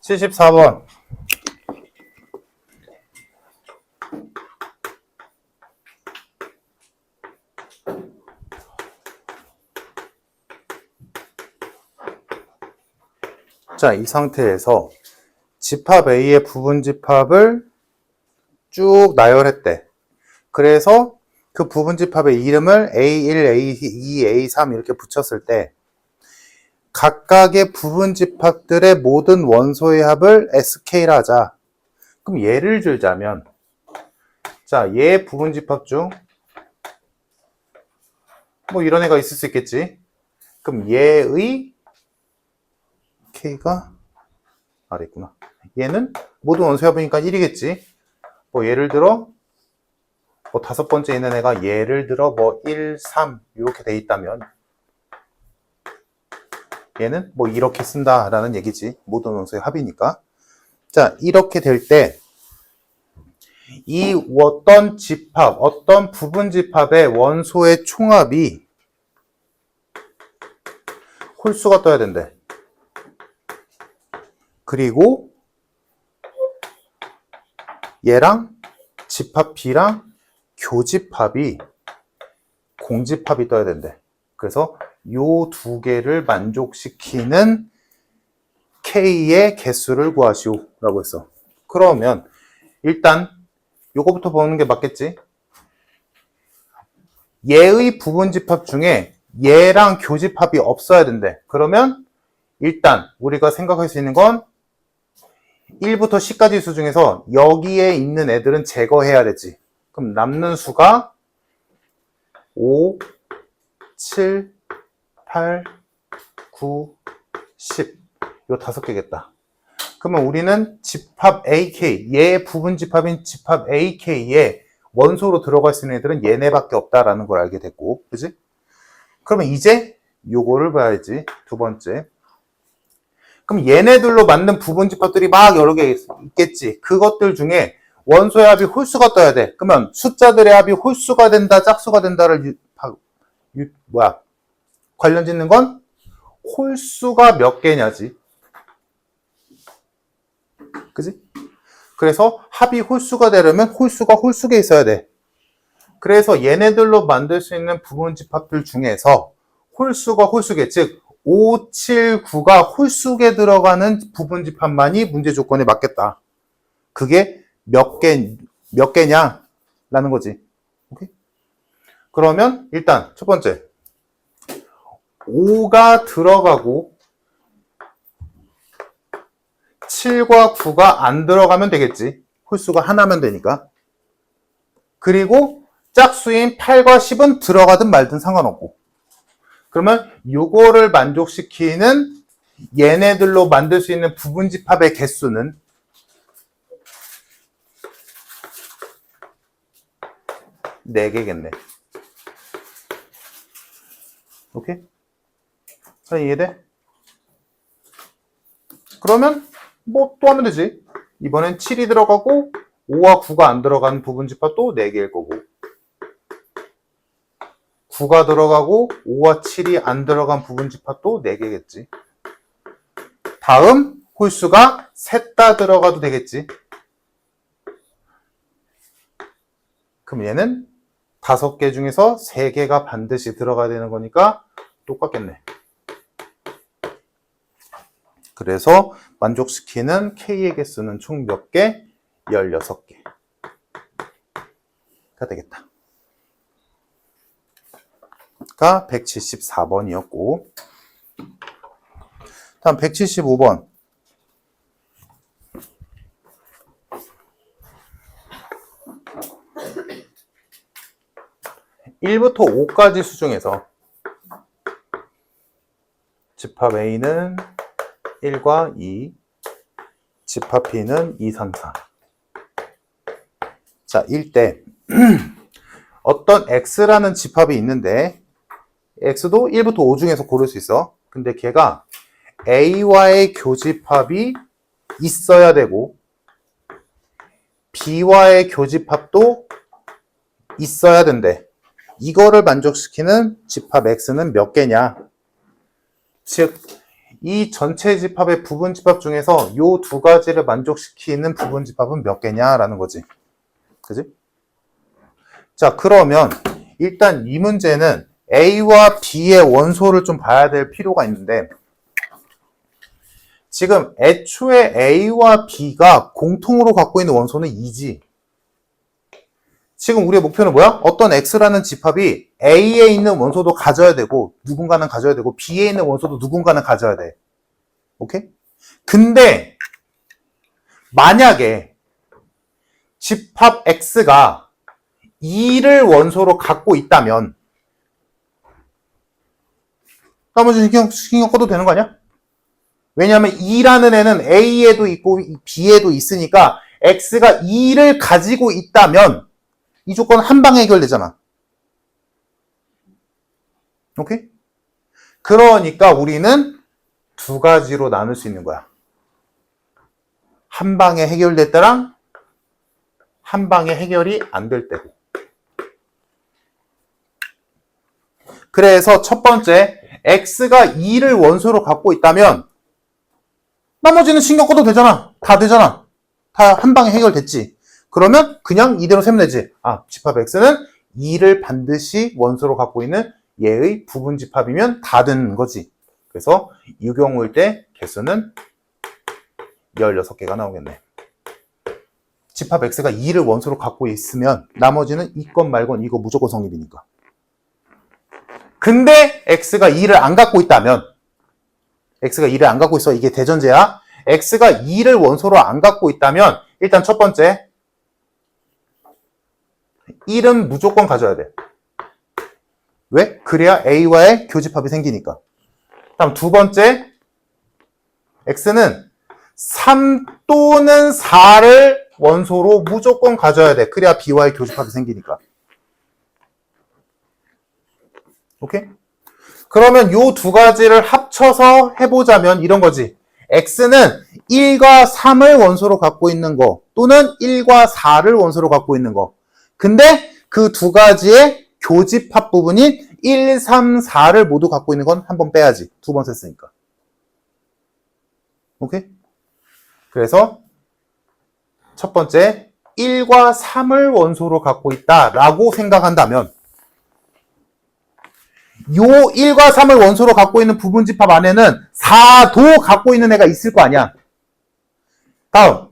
74번. 자, 이 상태에서 집합 A의 부분 집합을 쭉 나열했대. 그래서 그 부분 집합의 이름을 A1, A2, A3 이렇게 붙였을 때 각각의 부분 집합들의 모든 원소의 합을 SK라 하자. 그럼 예를 들자면 자, 얘 부분 집합 중 뭐 이런 애가 있을 수 있겠지. 그럼 얘의 K가 아래 있구나. 얘는 모든 원소의 합이니까 1이겠지. 뭐 예를 들어 뭐 다섯 번째 있는 애가 예를 들어 뭐 1, 3 이렇게 돼 있다면 얘는 뭐 이렇게 쓴다라는 얘기지. 모든 원소의 합이니까. 자, 이렇게 될 때 이 어떤 집합, 어떤 부분 집합의 원소의 총합이 홀수가 떠야 된대. 그리고 얘랑 집합 B랑 교집합이 공집합이 떠야 된대. 그래서 요 두 개를 만족시키는 K의 개수를 구하시오 라고 했어. 그러면 일단 요거부터 보는 게 맞겠지? 얘의 부분 집합 중에 얘랑 교집합이 없어야 된대. 그러면 일단 우리가 생각할 수 있는 건 1부터 10까지 수 중에서 여기에 있는 애들은 제거해야 되지. 그럼 남는 수가 5, 7, 8, 9, 10. 요 5개겠다. 그러면 우리는 집합 AK, 얘의 부분 집합인 집합 AK에 원소로 들어갈 수 있는 애들은 얘네밖에 없다라는 걸 알게 됐고, 그지? 그러면 이제 요거를 봐야지. 두 번째. 그럼 얘네들로 만든 부분 집합들이 막 여러 개 있겠지. 그것들 중에 원소의 합이 홀수가 떠야 돼. 그러면 숫자들의 합이 홀수가 된다, 짝수가 된다를 관련 짓는 건 홀수가 몇 개냐지. 그지? 그래서 합이 홀수가 되려면 홀수가 홀수에 있어야 돼. 그래서 얘네들로 만들 수 있는 부분 집합들 중에서 홀수가 홀수계, 즉 5, 7, 9가 홀수에 들어가는 부분 집합만이 문제 조건에 맞겠다. 그게 몇 개냐? 라는 거지. 오케이? 그러면 일단 첫 번째 5가 들어가고 7과 9가 안 들어가면 되겠지. 홀수가 하나면 되니까. 그리고 짝수인 8과 10은 들어가든 말든 상관없고. 그러면 요거를 만족시키는 얘네들로 만들 수 있는 부분 집합의 개수는 4개겠네. 오케이? 이해돼? 그러면 뭐 또 하면 되지. 이번엔 7이 들어가고 5와 9가 안 들어가는 부분 집합도 4개일 거고 9가 들어가고 5와 7이 안 들어간 부분 집합도 4개겠지. 다음 홀수가 셋 다 들어가도 되겠지. 그럼 얘는 5개 중에서 3개가 반드시 들어가야 되는 거니까 똑같겠네. 그래서 만족시키는 K의 개수는 총 몇 개? 16개가 되겠다. 가 174번이었고 다음 175번. (1부터 5까지) 수 중에서 집합 A는 1과 2, 집합 B는 2, 3, 4. 자, 1대 어떤 X라는 집합이 있는데 X도 1부터 5 중에서 고를 수 있어. 근데 걔가 A와의 교집합이 있어야 되고 B와의 교집합도 있어야 된대. 이거를 만족시키는 집합 X는 몇 개냐? 즉 이 전체 집합의 부분 집합 중에서 요 두 가지를 만족시키는 부분 집합은 몇 개냐라는 거지. 그지? 자, 그러면 일단 이 문제는 A와 B의 원소를 좀 봐야 될 필요가 있는데, 지금 애초에 A와 B가 공통으로 갖고 있는 원소는 2지. 지금 우리의 목표는 뭐야? 어떤 X라는 집합이 A에 있는 원소도 가져야 되고, 누군가는 가져야 되고, B에 있는 원소도 누군가는 가져야 돼. 오케이? 근데 만약에 집합 X가 2를 원소로 갖고 있다면 나머지 신경 꺼도 되는 거 아니야? 왜냐하면 2라는 애는 A에도 있고 B에도 있으니까 X가 2를 가지고 있다면 이 조건 한 방에 해결되잖아. 오케이? 그러니까 우리는 두 가지로 나눌 수 있는 거야. 한 방에 해결될 때랑 한 방에 해결이 안 될 때고. 그래서 첫 번째, X가 2를 원소로 갖고 있다면 나머지는 신경 꺼도 되잖아. 다 되잖아. 다 한 방에 해결됐지. 그러면 그냥 이대로 세면 되지. 아, 집합 X는 2를 반드시 원소로 갖고 있는 얘의 부분 집합이면 다 되는 거지. 그래서 이 경우일 때 개수는 16개가 나오겠네. 집합 X가 2를 원소로 갖고 있으면 나머지는 이건 말건 이거 무조건 성립이니까. 근데 X가 2를 안 갖고 있다면, X가 2를 안 갖고 있어. 이게 대전제야. X가 2를 원소로 안 갖고 있다면 일단 첫 번째, 1은 무조건 가져야 돼. 왜? 그래야 A와의 교집합이 생기니까. 다음 두 번째, X는 3 또는 4를 원소로 무조건 가져야 돼. 그래야 B와의 교집합이 생기니까. 오케이? 그러면 요 두 가지를 합쳐서 해보자면 이런 거지. X는 1과 3을 원소로 갖고 있는 거 또는 1과 4를 원소로 갖고 있는 거. 근데 그 두 가지의 교집합 부분인 1, 3, 4를 모두 갖고 있는 건 한 번 빼야지. 두 번 썼으니까. 오케이? 그래서 첫 번째 1과 3을 원소로 갖고 있다라고 생각한다면 요 1과 3을 원소로 갖고 있는 부분 집합 안에는 4도 갖고 있는 애가 있을 거 아니야. 다음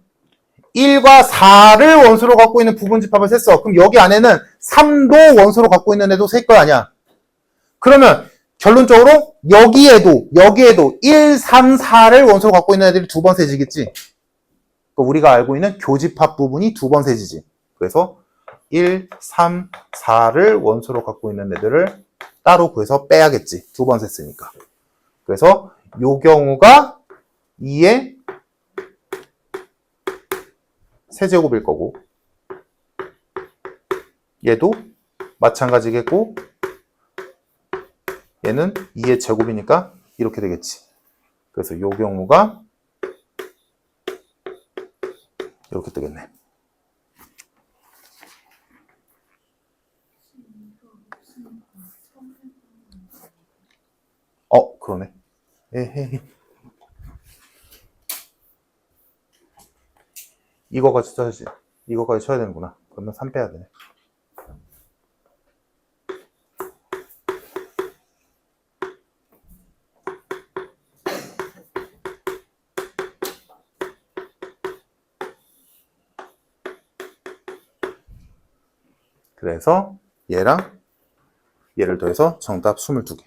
1과 4를 원소로 갖고 있는 부분 집합을 셌어. 그럼 여기 안에는 3도 원소로 갖고 있는 애도 셀 거 아니야. 그러면 결론적으로 여기에도 1, 3, 4를 원소로 갖고 있는 애들이 두 번 세지겠지. 우리가 알고 있는 교집합 부분이 두 번 세지지. 그래서 1, 3, 4를 원소로 갖고 있는 애들을 따로 구해서 빼야겠지. 두 번 셌으니까. 그래서 요 경우가 2의 세제곱일 거고 얘도 마찬가지겠고 얘는 2의 제곱이니까 이렇게 되겠지. 그래서 요 경우가 이렇게 뜨겠네. 그러네. 에헤이. 이거까지 쳐야지. 이거까지 쳐야 되는구나. 그러면 3 빼야 되네. 그래서 얘랑 얘를 더해서 정답 22개.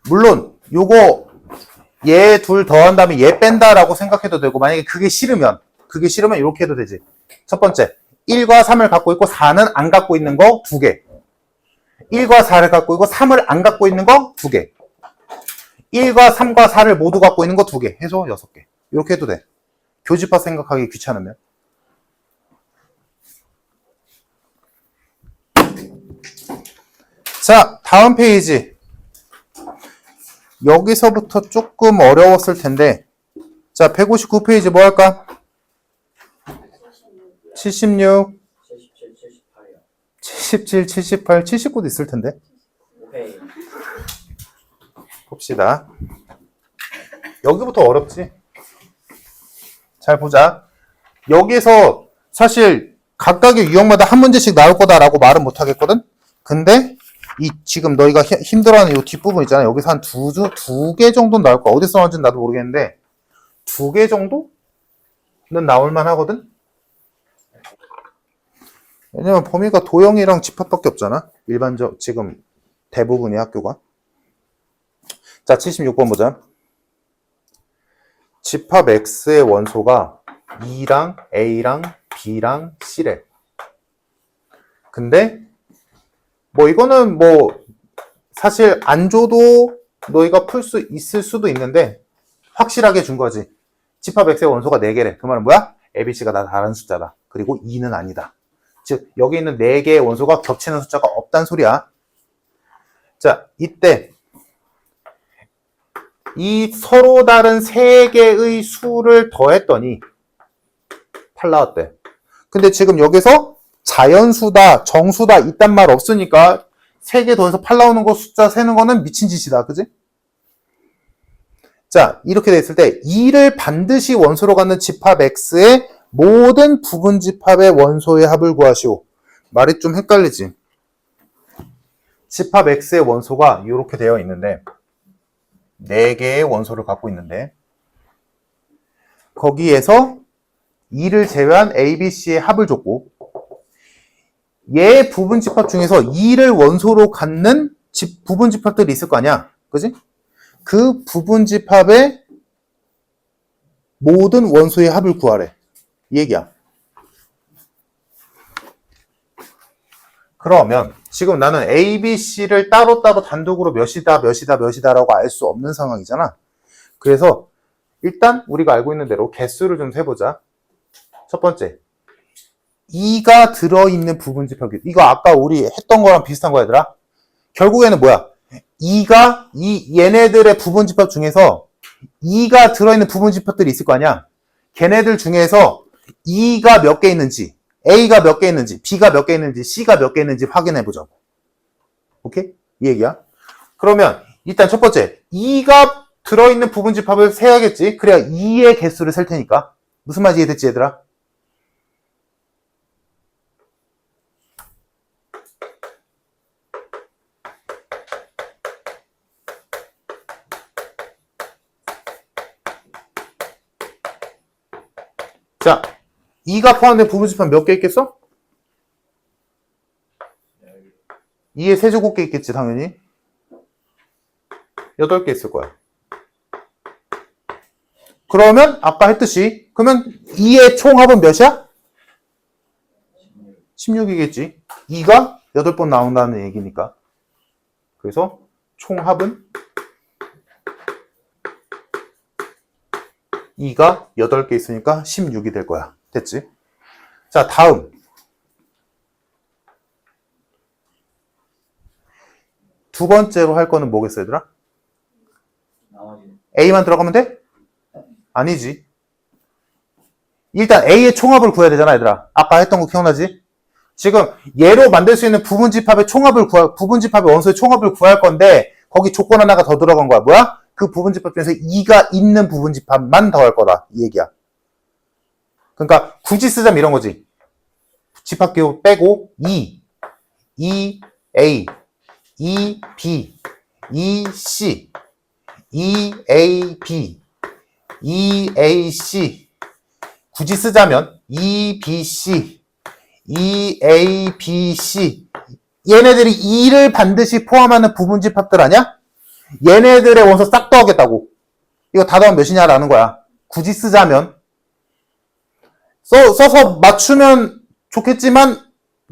물론 요거 얘 둘 더한 다음에 얘 뺀다라고 생각해도 되고 만약에 그게 싫으면 이렇게 해도 되지. 첫 번째 1과 3을 갖고 있고 4는 안 갖고 있는 거 2개. 1과 4를 갖고 있고 3을 안 갖고 있는 거 2개. 1과 3과 4를 모두 갖고 있는 거 2개. 해서 6개. 이렇게 해도 돼. 교집합 생각하기 귀찮으면. 자, 다음 페이지. 여기서부터 조금 어려웠을 텐데, 자, 159페이지 뭐 할까? 76, 77, 78이요. 77, 78, 79도 있을 텐데. 오케이. 봅시다. 여기부터 어렵지? 잘 보자. 여기서 사실 각각의 유형마다 한 문제씩 나올 거다라고 말은 못 하겠거든? 근데 이 지금 너희가 힘들어하는 이 뒷부분 있잖아. 여기서 한 두 개 정도는 나올 거야. 어디서 나올지는 나도 모르겠는데 2개 정도는 나올 만하거든? 왜냐면 범위가 도형이랑 집합밖에 없잖아. 지금 대부분의 학교가. 자, 76번 보자. 집합 X의 원소가 2랑 A랑 B랑 C래. 근데 뭐 이거는 뭐 사실 안 줘도 너희가 풀 수 있을 수도 있는데 확실하게 준 거지. 집합 X의 원소가 4개래. 그 말은 뭐야? A, B, C가 다 다른 숫자다. 그리고 2는 아니다. 즉 여기 있는 4개의 원소가 겹치는 숫자가 없단 소리야. 자, 이때 이 서로 다른 3개의 수를 더했더니 8 나왔대. 근데 지금 여기서 자연수다, 정수다 이딴 말 없으니까 3개 더해서 8 나오는 거 숫자 세는 거는 미친 짓이다. 그지? 자, 이렇게 됐을 때 2를 반드시 원소로 갖는 집합 X의 모든 부분 집합의 원소의 합을 구하시오. 말이 좀 헷갈리지? 집합 X의 원소가 이렇게 되어 있는데 4개의 원소를 갖고 있는데 거기에서 2를 제외한 A, B, C의 합을 줬고 얘 부분 집합 중에서 2를 원소로 갖는 부분 집합들이 있을 거 아니야. 그지? 그 부분 집합의 모든 원소의 합을 구하래. 이 얘기야. 그러면 지금 나는 A, B, C를 따로따로 단독으로 몇이다라고 알 수 없는 상황이잖아. 그래서 일단 우리가 알고 있는 대로 개수를 좀 세보자. 첫 번째, 2가 들어있는 부분 집합. 이거 아까 우리 했던 거랑 비슷한 거야, 얘들아. 결국에는 뭐야? 2가 얘네들의 부분 집합 중에서 2가 들어있는 부분 집합들이 있을 거 아니야. 걔네들 중에서 2가 몇 개 있는지, A가 몇 개 있는지, B가 몇 개 있는지, C가 몇 개 있는지 확인해 보자고. 오케이? 이 얘기야. 그러면 일단 첫 번째, 2가 들어있는 부분 집합을 세야겠지. 그래야 2의 개수를 셀 테니까. 무슨 말인지 이해됐지, 얘들아? 자, 2가 포함된 부분 집합 몇 개 있겠어? 2의 세제곱계 있겠지, 당연히. 8개 있을 거야. 그러면 아까 했듯이 그러면 2의 총합은 몇이야? 16이겠지. 2가 8번 나온다는 얘기니까. 그래서 총합은 2가 8개 있으니까 16이 될 거야. 됐지? 자, 다음. 두 번째로 할 거는 뭐겠어, 얘들아? A만 들어가면 돼? 아니지. 일단 A의 총합을 구해야 되잖아, 얘들아. 아까 했던 거 기억나지? 지금 얘로 만들 수 있는 부분 집합의 부분 집합의 원소의 총합을 구할 건데 거기 조건 하나가 더 들어간 거야. 뭐야? 그 부분 집합 중에서 2가 있는 부분 집합만 더할 거다. 이 얘기야. 그러니까 굳이 쓰자면 이런 거지. 집합기호 빼고 2, 2A, 2B, 2C, 2AB, 2AC. 굳이 쓰자면 2BC, 2ABC. 얘네들이 2를 반드시 포함하는 부분 집합들 아니야? 얘네들의 원소 싹 더하겠다고. 이거 다 더하면 몇이냐라는 거야. 굳이 쓰자면. 써서 맞추면 좋겠지만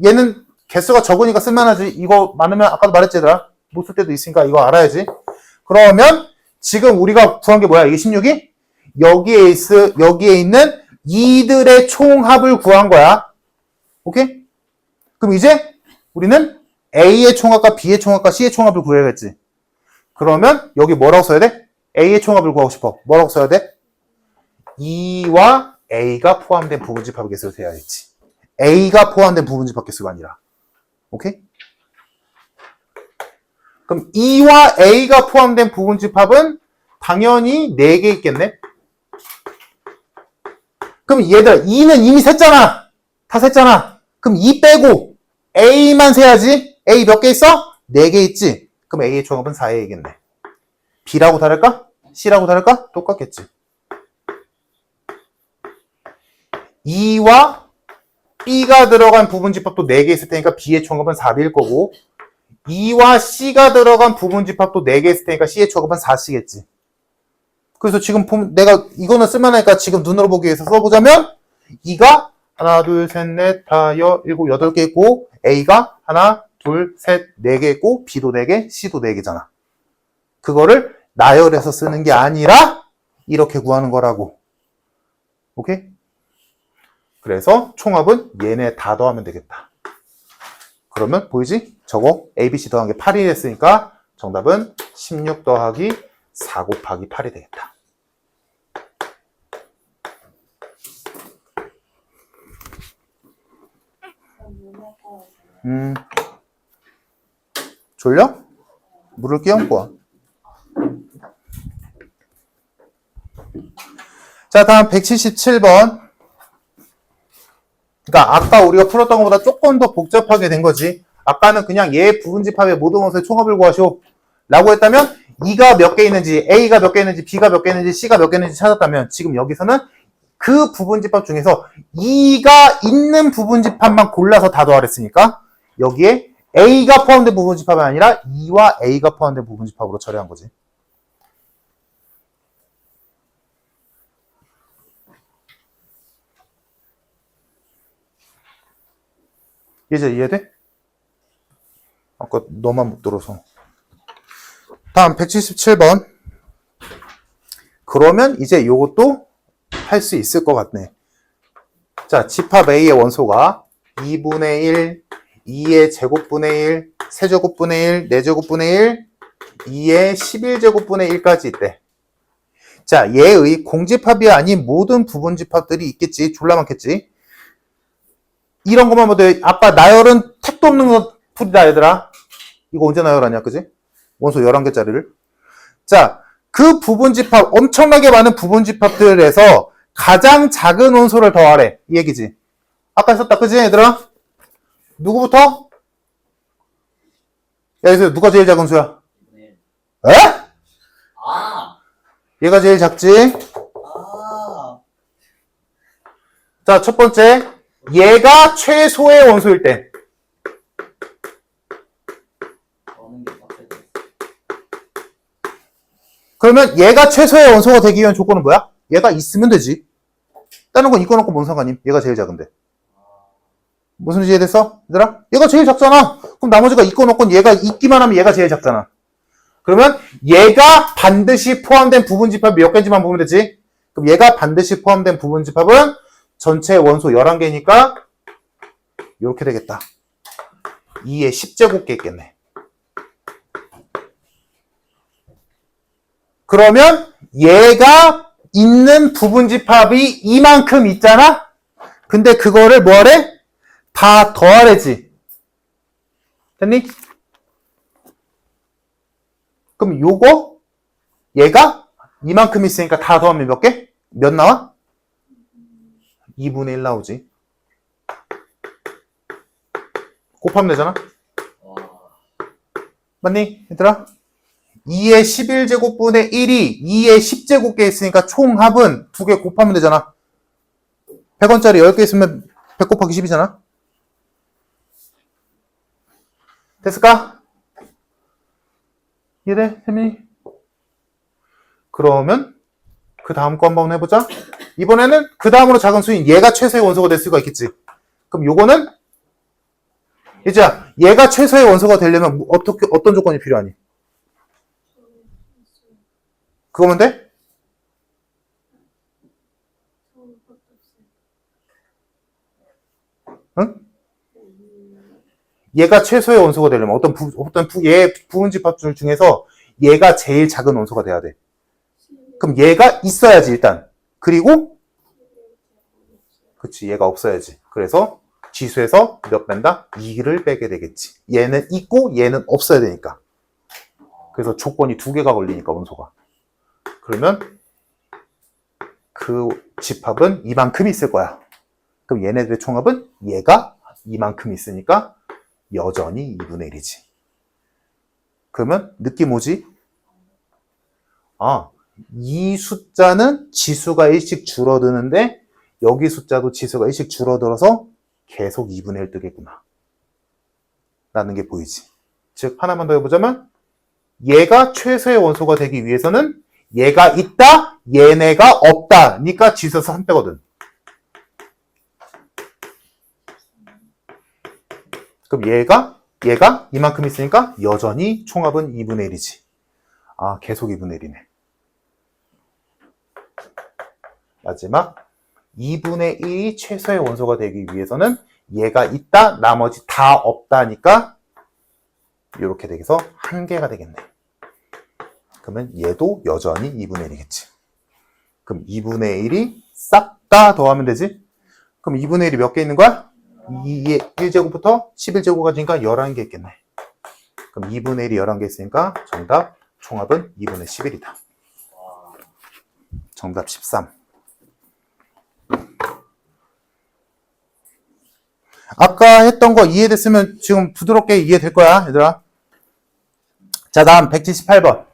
얘는 개수가 적으니까 쓸만하지. 이거 많으면 아까도 말했지, 얘들아. 못 쓸 때도 있으니까 이거 알아야지. 그러면 지금 우리가 구한 게 뭐야? 이게 16이? 여기에 있는 이들의 총합을 구한 거야. 오케이? 그럼 이제 우리는 A의 총합과 B의 총합과 C의 총합을 구해야겠지. 그러면 여기 뭐라고 써야 돼? A의 총합을 구하고 싶어. 뭐라고 써야 돼? E와 A가 포함된 부분집합 개수를 세야겠지. A가 포함된 부분집합 개수가 아니라. 오케이? 그럼 E와 A가 포함된 부분집합은 당연히 4개 있겠네? 그럼 얘들아, E는 이미 셌잖아. 다 셌잖아. 그럼 E 빼고 A만 세야지. A 몇 개 있어? 4개 있지. 그럼 A의 총합은 4A겠네. B라고 다를까? C라고 다를까? 똑같겠지. E와 B가 들어간 부분집합도 4개 있을 테니까 B의 총합은 4B일 거고, E와 C가 들어간 부분집합도 4개 있을 테니까 C의 총합은 4C겠지. 그래서 지금 보면 내가 이거는 쓸만하니까 지금 눈으로 보기 위해서 써보자면, E가 하나, 둘, 셋, 넷, 다, 일곱, 8개 있고, A가 하나, 둘, 셋, 4개 있고, B도 4개, C도 4개잖아. 그거를 나열해서 쓰는 게 아니라 이렇게 구하는 거라고. 오케이? 그래서 총합은 얘네 다 더하면 되겠다. 그러면 보이지? 저거 A, B, C 더한 게 8이 됐으니까 정답은 16 더하기 4 곱하기 8이 되겠다. 졸려? 물을 끼얹고 와. 자, 다음 177번. 그러니까 아까 우리가 풀었던 것보다 조금 더 복잡하게 된 거지. 아까는 그냥 얘 부분집합의 모든 원소의 총합을 구하시오 라고 했다면 E가 몇 개 있는지, A가 몇 개 있는지, B가 몇 개 있는지, C가 몇 개 있는지 찾았다면, 지금 여기서는 그 부분집합 중에서 E가 있는 부분집합만 골라서 다 더하랬으니까 여기에 A가 포함된 부분집합이 아니라 E와 A가 포함된 부분집합으로 처리한 거지. 이제 이해돼? 아까 너만 못 들어서. 다음 177번. 그러면 이제 요것도 할 수 있을 것 같네. 자, 집합 A의 원소가 2분의 1, 2의 제곱분의 1, 세제곱분의 1, 4제곱분의 1, 2의 11제곱분의 1까지 있대. 자, 얘의 공집합이 아닌 모든 부분집합들이 있겠지. 졸라 많겠지. 이런 것만 봐도 아까 나열은 택도 없는 거 풀이다 얘들아. 이거 언제 나열하냐 그지? 원소 11개짜리를. 자, 그 부분집합, 엄청나게 많은 부분집합들에서 가장 작은 원소를 더하래. 이 얘기지. 아까 했었다 그지 얘들아? 누구부터? 야, 여기서 누가 제일 작은 수야? 네. 에? 아! 얘가 제일 작지? 아! 자, 첫 번째. 얘가 최소의 원소일 때. 어느 게 빡세지? 그러면 얘가 최소의 원소가 되기 위한 조건은 뭐야? 얘가 있으면 되지. 다른 건 이거 놓고 뭔 상관임? 얘가 제일 작은데. 무슨 이해됐어? 얘들아? 얘가 제일 작잖아. 그럼 나머지가 있고 놓고 얘가 있기만 하면 얘가 제일 작잖아. 그러면 얘가 반드시 포함된 부분집합이 몇 개인지만 보면 되지. 그럼 얘가 반드시 포함된 부분집합은 전체 원소 11개니까 이렇게 되겠다. 2의 10제곱개 있겠네. 그러면 얘가 있는 부분집합이 이만큼 있잖아? 근데 그거를 뭐하래? 다 더하래지. 됐니? 그럼 요거 얘가 이만큼 있으니까 다 더하면 몇 개? 몇 나와? 2분의 1 나오지. 곱하면 되잖아? 와. 맞니? 얘들아? 2의 11제곱분의 1이 2의 10제곱개 있으니까 총합은 2개 곱하면 되잖아. 100원짜리 10개 있으면 100 곱하기 10이잖아. 됐을까? 이해돼? 혜민이? 그러면 그 다음 거 한번 해보자. 이번에는 그 다음으로 작은 수인 얘가 최소의 원소가 될 수가 있겠지. 그럼 요거는 이제 얘가 최소의 원소가 되려면 어떤 조건이 필요하니? 그거면 돼? 응? 얘가 최소의 원소가 되려면 얘 부분집합 중에서 얘가 제일 작은 원소가 돼야 돼. 그럼 얘가 있어야지 일단. 그리고 그치, 얘가 없어야지. 그래서 지수에서 몇 뺀다? 2를 빼게 되겠지. 얘는 있고 얘는 없어야 되니까. 그래서 조건이 두 개가 걸리니까 원소가. 그러면 그 집합은 이만큼 있을 거야. 그럼 얘네들의 총합은 얘가 이만큼 있으니까 여전히 2분의 1이지. 그러면 느낌 오지? 아, 이 숫자는 지수가 1씩 줄어드는데 여기 숫자도 지수가 1씩 줄어들어서 계속 2분의 1 뜨겠구나. 라는 게 보이지. 즉 하나만 더 해보자면 얘가 최소의 원소가 되기 위해서는 얘가 있다, 얘네가 없다. 니까 지수에서 3 빼거든. 그럼 얘가 이만큼 있으니까 여전히 총합은 2분의 1이지. 아, 계속 2분의 1이네. 마지막 2분의 1이 최소의 원소가 되기 위해서는 얘가 있다, 나머지 다 없다니까 이렇게 되겠어 한 개가 되겠네. 그러면 얘도 여전히 2분의 1이겠지. 그럼 2분의 1이 싹 다 더하면 되지? 그럼 2분의 1이 몇 개 있는 거야? 2의 1제곱부터 11제곱까지니까 11개 있겠네. 그럼 2분의 1이 11개 있으니까 정답 총합은 2분의 11이다. 정답 13. 아까 했던 거 이해됐으면 지금 부드럽게 이해될 거야, 얘들아. 자, 다음 178번.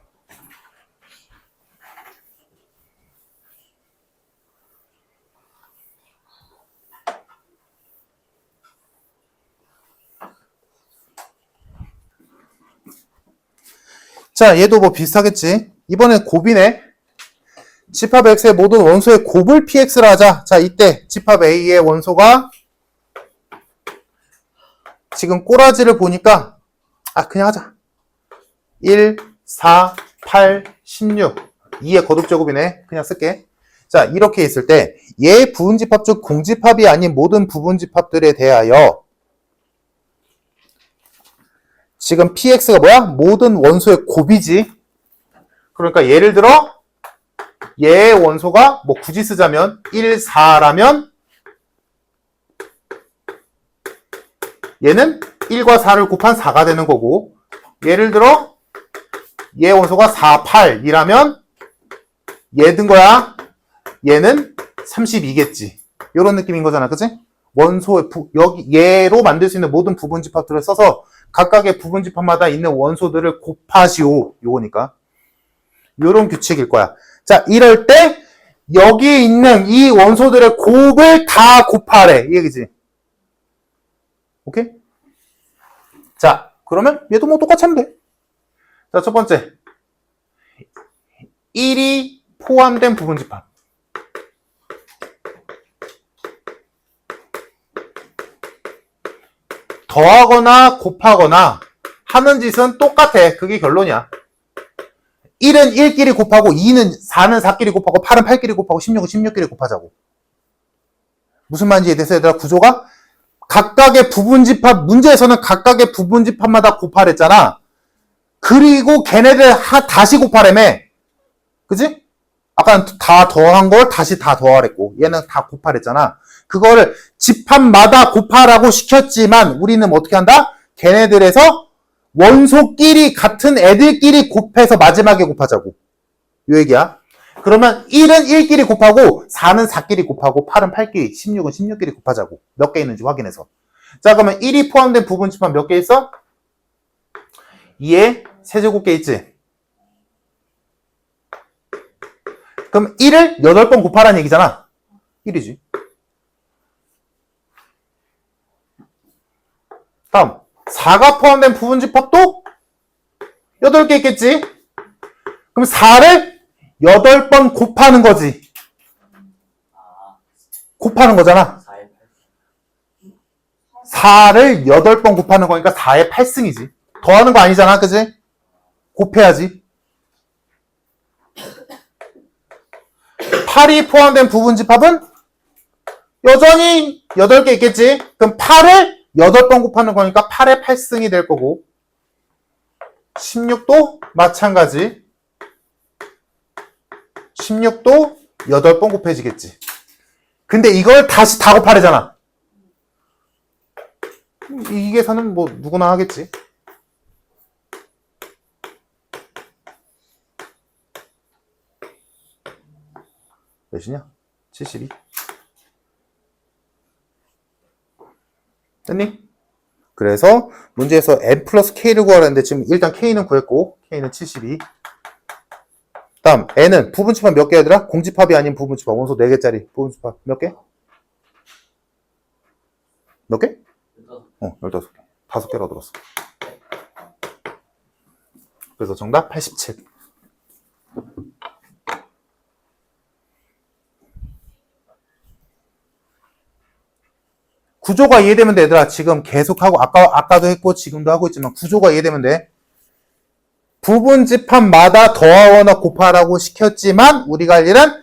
자, 얘도 뭐 비슷하겠지. 이번엔 곱이네. 집합 X의 모든 원소의 곱을 PX라 하자. 자, 이때 집합 A의 원소가 지금 꼬라지를 보니까 그냥 하자. 1, 4, 8, 16 2의 거듭제곱이네. 그냥 쓸게. 자, 이렇게 있을 때 얘 부분집합 중 공집합이 아닌 모든 부분집합들에 대하여 지금 PX가 뭐야? 모든 원소의 곱이지. 그러니까 예를 들어 얘의 원소가 뭐 굳이 쓰자면 1, 4라면 얘는 1과 4를 곱한 4가 되는 거고, 예를 들어 얘 원소가 4, 8이라면 얘 든 거야. 얘는 32겠지. 이런 느낌인 거잖아. 그치? 원소의 여기 얘로 만들 수 있는 모든 부분집합들을 써서 각각의 부분집합마다 있는 원소들을 곱하시오. 요거니까. 요런 규칙일 거야. 자, 이럴 때 여기 있는 이 원소들의 곱을 다 곱하래. 이 얘기지. 오케이? 자, 그러면 얘도 뭐 똑같이 하면 돼. 자, 첫 번째. 1이 포함된 부분집합. 더하거나 곱하거나 하는 짓은 똑같아. 그게 결론이야. 1은 1끼리 곱하고 2는 4는 4끼리 곱하고 8은 8끼리 곱하고 16은 16끼리 곱하자고. 무슨 말인지 이해됐어 얘들아? 구조가? 각각의 부분집합, 문제에서는 각각의 부분집합마다 곱하랬잖아. 그리고 걔네들 다시 곱하래매. 그지? 아까는 다 더한 걸 다시 다 더하랬고 얘는 다 곱하랬잖아. 그거를 집합마다 곱하라고 시켰지만 우리는 어떻게 한다? 걔네들에서 원소끼리 같은 애들끼리 곱해서 마지막에 곱하자고. 요 얘기야. 그러면 1은 1끼리 곱하고 4는 4끼리 곱하고 8은 8끼리, 16은 16끼리 곱하자고. 몇 개 있는지 확인해서. 자, 그러면 1이 포함된 부분집합 몇 개 있어? 2에 세제곱개 있지. 그럼 1을 8번 곱하라는 얘기잖아. 1이지. 다음 4가 포함된 부분집합도 8개 있겠지. 그럼 4를 8번 곱하는 거지. 곱하는 거잖아. 4를 8번 곱하는 거니까 4의 8승이지. 더하는 거 아니잖아. 그지? 곱해야지. 8이 포함된 부분집합은 여전히 8개 있겠지. 그럼 8을 8번 곱하는 거니까 8의 8승이 될 거고, 16도 마찬가지. 16도 8번 곱해지겠지. 근데 이걸 다시 다 곱하래잖아. 이 계산은 뭐 누구나 하겠지. 몇이냐? 72. 됐니? 그래서 문제에서 n 플러스 k를 구하라는데 지금 일단 k는 구했고 k는 72. 다음 n은 부분집합 몇 개야? 공집합이 아닌 부분집합. 원소 4개짜리 부분집합 몇 개? 몇 개? 15개. 5개라고 들었어. 그래서 정답 87. 구조가 이해되면 돼, 얘들아. 지금 계속하고, 아까도 했고, 지금도 하고 있지만, 구조가 이해되면 돼. 부분집합마다 더하거나 곱하라고 시켰지만, 우리가 할 일은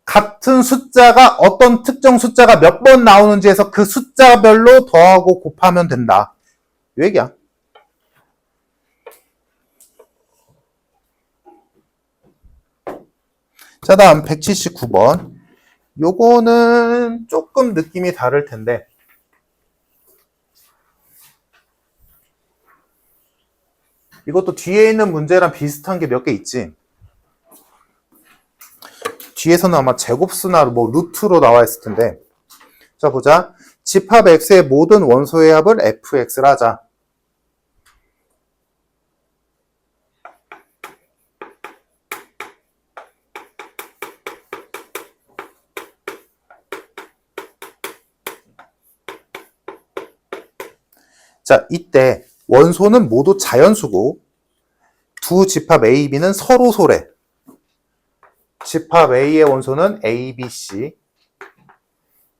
같은 숫자가, 어떤 특정 숫자가 몇 번 나오는지에서 그 숫자별로 더하고 곱하면 된다. 이 얘기야. 자, 다음 179번. 요거는 조금 느낌이 다를 텐데, 이것도 뒤에 있는 문제랑 비슷한 게 몇 개 있지. 뒤에서는 아마 제곱수나 뭐 루트로 나와 있을 텐데. 자, 보자. 집합 x의 모든 원소의 합을 fx를 하자. 자, 이때 원소는 모두 자연수고 두 집합 A, B는 서로 소래. 집합 A의 원소는 A, B, C.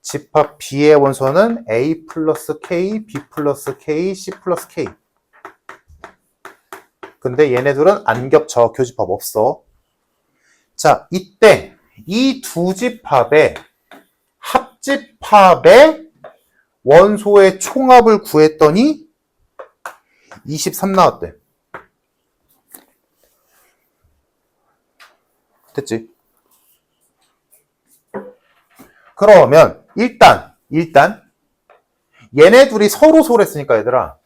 집합 B의 원소는 A 플러스 K, B 플러스 K, C 플러스 K. 근데 얘네들은 안 겹쳐. 교집합 없어. 자, 이때 이 두 집합의 합집합의 원소의 총합을 구했더니 23 나왔대. 됐지? 그러면 일단 얘네 둘이 서로 소랬으니까 얘들아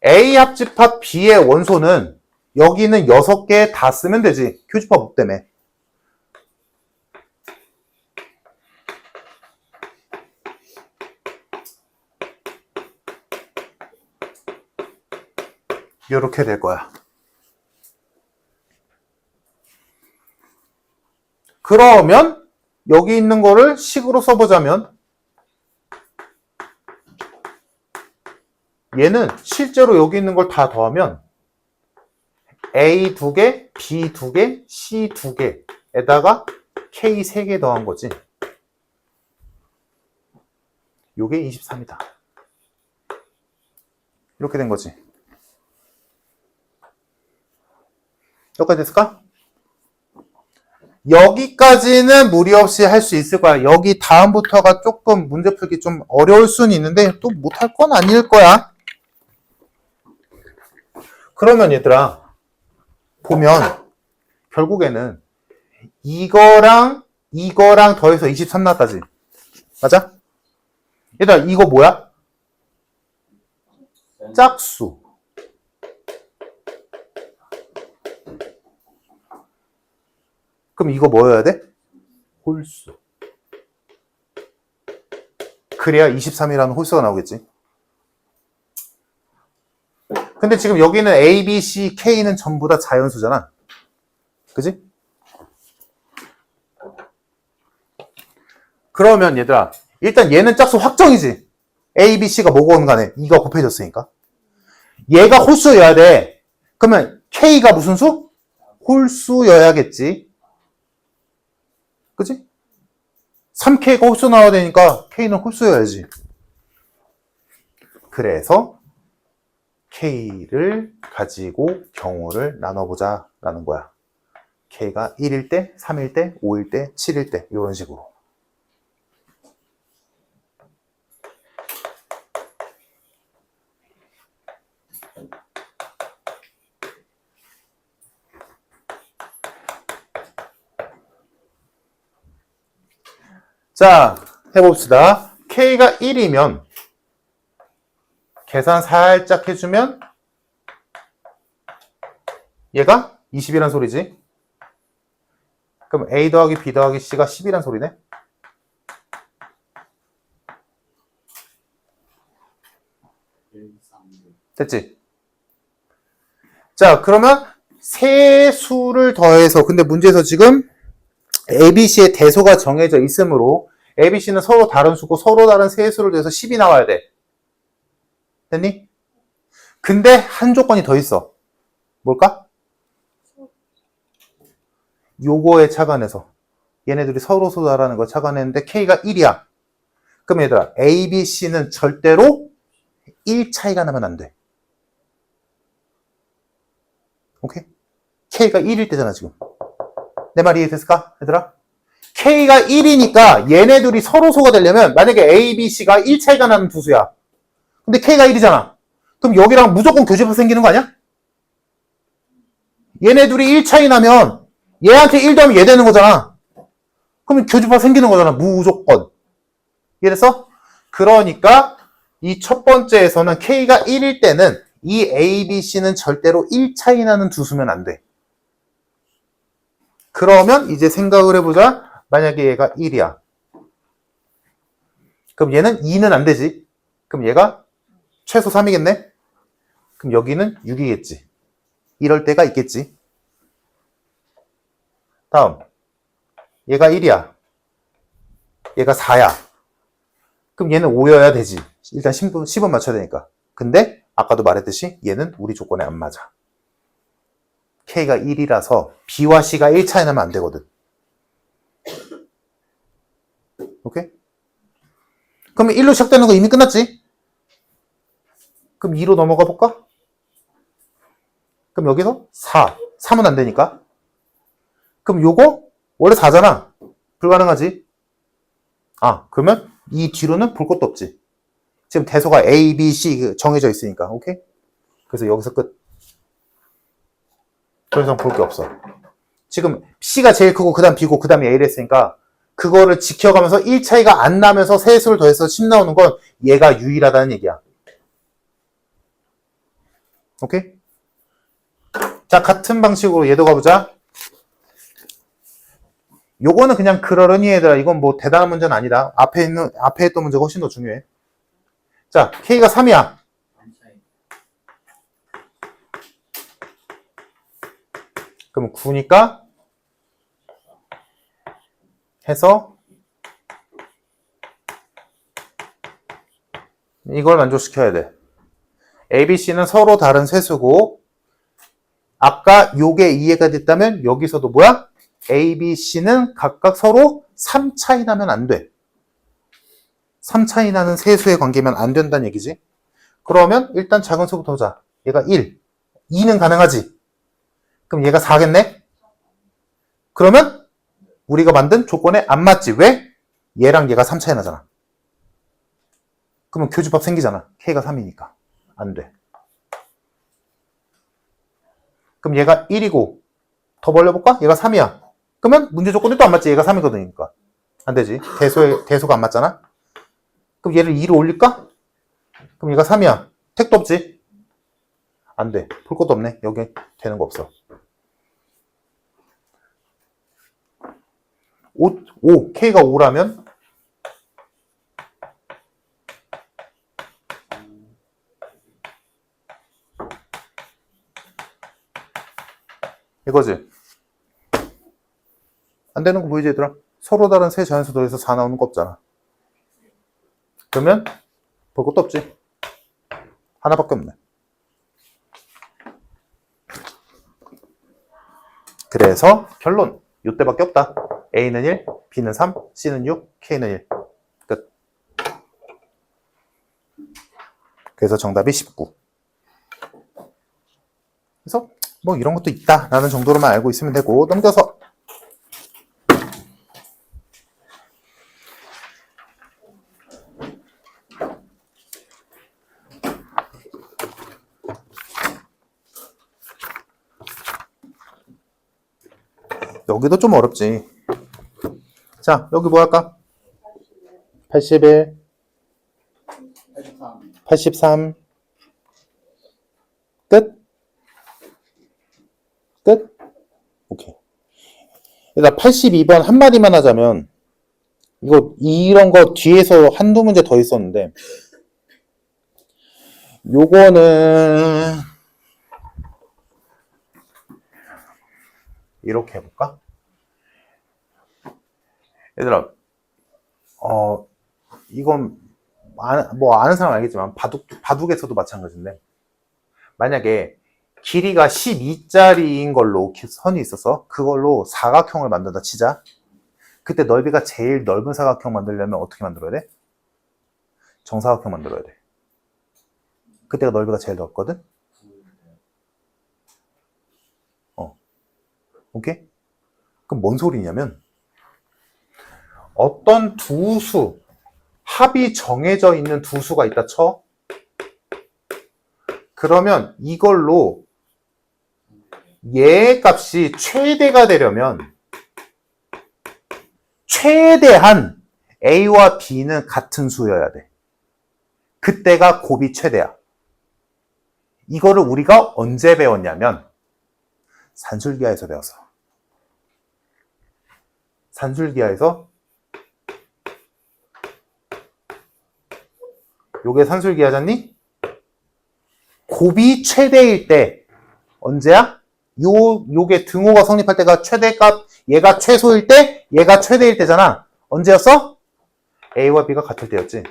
A 합집합 B의 원소는 여기는 6개 다 쓰면 되지. 교집합 없다며. 이렇게 될 거야. 그러면 여기 있는 거를 식으로 써보자면 얘는 실제로 여기 있는 걸 다 더하면 A 2개, B 2개, C 2개에다가 K 3개 더한 거지. 요게 23이다. 이렇게 된 거지. 여기까지 됐을까? 여기까지는 무리 없이 할 수 있을 거야. 여기 다음부터가 조금 문제 풀기 좀 어려울 수는 있는데 또 못할 건 아닐 거야. 그러면 얘들아 보면 결국에는 이거랑 더해서 23 나왔다지. 맞아? 얘들아 이거 뭐야? 짝수. 그럼 이거 뭐여야 돼? 홀수. 그래야 23이라는 홀수가 나오겠지. 근데 지금 여기는 A, B, C, K는 전부 다 자연수잖아. 그지? 그러면 얘들아 일단 얘는 짝수 확정이지. A, B, C가 뭐건 간에 이가 곱해졌으니까. 얘가 홀수여야 돼. 그러면 K가 무슨 수? 홀수여야겠지. 그치? 3K가 홀수 나와야 되니까 K는 홀수여야지. 그래서 K를 가지고 경우를 나눠보자 라는 거야. K가 1일 때, 3일 때, 5일 때, 7일 때 이런 식으로. 자, 해봅시다. K가 1이면 계산 살짝 해주면 얘가 20이란 소리지. 그럼 A 더하기 B 더하기 C가 10이란 소리네. 됐지? 자, 그러면 세 수를 더해서, 근데 문제에서 지금 A, B, C의 대소가 정해져 있으므로 A, B, C는 서로 다른 수고 서로 다른 세 수를 더해서 10이 나와야 돼. 됐니? 근데 한 조건이 더 있어. 뭘까? 요거에 착안해서 얘네들이 서로 다라는 걸 착안했는데 K가 1이야. 그럼 얘들아 A, B, C는 절대로 1 차이가 나면 안 돼. 오케이? K가 1일 때잖아 지금. 내 말이 이해됐을까? 얘들아? K가 1이니까 얘네들이 서로 소가 되려면 만약에 A, B, C가 1 차이가 나는 두 수야. 근데 K가 1이잖아. 그럼 여기랑 무조건 교집합 생기는 거 아니야? 얘네들이 1 차이 나면 얘한테 1 더하면 얘 되는 거잖아. 그러면 교집합 생기는 거잖아. 무조건. 이해됐어? 그러니까 이 첫 번째에서는 K가 1일 때는 이 A, B, C는 절대로 1 차이 나는 두 수면 안 돼. 그러면 이제 생각을 해보자. 만약에 얘가 1이야. 그럼 얘는 2는 안 되지. 그럼 얘가 최소 3이겠네? 그럼 여기는 6이겠지. 이럴 때가 있겠지. 다음. 얘가 1이야. 얘가 4야. 그럼 얘는 5여야 되지. 일단 10은 맞춰야 되니까. 근데 아까도 말했듯이 얘는 우리 조건에 안 맞아. K가 1이라서 B와 C가 1 차이 나면 안 되거든. 오케이? 그러면 1로 시작되는 거 이미 끝났지? 그럼 2로 넘어가 볼까? 그럼 여기서 4. 3은 안 되니까. 그럼 요거 원래 4잖아. 불가능하지? 아, 그러면 이 뒤로는 볼 것도 없지. 지금 대소가 A, B, C 정해져 있으니까. 오케이? 그래서 여기서 끝. 더 이상 볼 게 없어. 지금 C가 제일 크고 그 다음 B고 그 다음에 A를 했으니까 그거를 지켜가면서 1 차이가 안 나면서 세 수를 더해서 10 나오는 건 얘가 유일하다는 얘기야. 오케이? 자, 같은 방식으로 얘도 가보자. 요거는 그냥 그러려니 얘들아. 이건 뭐 대단한 문제는 아니다. 앞에 했던 문제가 훨씬 더 중요해. 자, K가 3이야. 그럼 9니까 해서 이걸 만족시켜야 돼. A, B, C는 서로 다른 세수고 아까 요게 이해가 됐다면 여기서도 뭐야? A, B, C는 각각 서로 3 차이 나면 안 돼. 3 차이 나는 세수의 관계면 안 된다는 얘기지. 그러면 일단 작은 수부터 보자. 얘가 1, 2는 가능하지. 그럼 얘가 4겠네? 그러면 우리가 만든 조건에 안 맞지. 왜? 얘랑 얘가 3 차이 나잖아. 그러면 교집합 생기잖아. K가 3이니까. 안 돼. 그럼 얘가 1이고 더 벌려볼까? 얘가 3이야. 그러면 문제 조건이 또 안 맞지. 얘가 3이거든. 그러니까. 안 되지. 대소가 안 맞잖아. 그럼 얘를 2로 올릴까? 그럼 얘가 3이야. 택도 없지. 안 돼. 볼 것도 없네. 여기 되는 거 없어. 5, K가 5라면 이거지. 안 되는 거 보이지 얘들아? 서로 다른 세 자연수 더해서 4 나오는 거 없잖아. 그러면 볼 것도 없지. 하나밖에 없네. 그래서 결론 요때밖에 없다. A는 1, B는 3, C는 6, K는 1. 끝. 그래서 정답이 19. 그래서 뭐 이런 것도 있다 라는 정도로만 알고 있으면 되고 넘겨서 여기도 좀 어렵지. 자, 여기 뭐 할까? 81, 83. 83. 끝? 끝? 오케이. 일단 82번 한마디만 하자면, 이런 거 뒤에서 한두 문제 더 있었는데, 요거는, 이렇게 해볼까? 얘들아, 이건, 아는 사람 알겠지만, 바둑에서도 마찬가지인데, 만약에 길이가 12짜리인 걸로 선이 있어서 그걸로 사각형을 만든다 치자. 그때 넓이가 제일 넓은 사각형 만들려면 어떻게 만들어야 돼? 정사각형 만들어야 돼. 그때가 넓이가 제일 넓거든? 오케이? 그럼 뭔 소리냐면 어떤 두 수, 합이 정해져 있는 두 수가 있다 쳐. 그러면 이걸로 얘 값이 최대가 되려면 최대한 A와 B는 같은 수여야 돼. 그때가 곱이 최대야. 이거를 우리가 언제 배웠냐면 산술기하에서 배웠어. 산술기하에서 요게 산술기하잖니? 곱이 최대일 때 언제야? 요게 등호가 성립할 때가 최대값, 얘가 최소일 때, 얘가 최대일 때잖아. 언제였어? A와 B가 같을 때였지.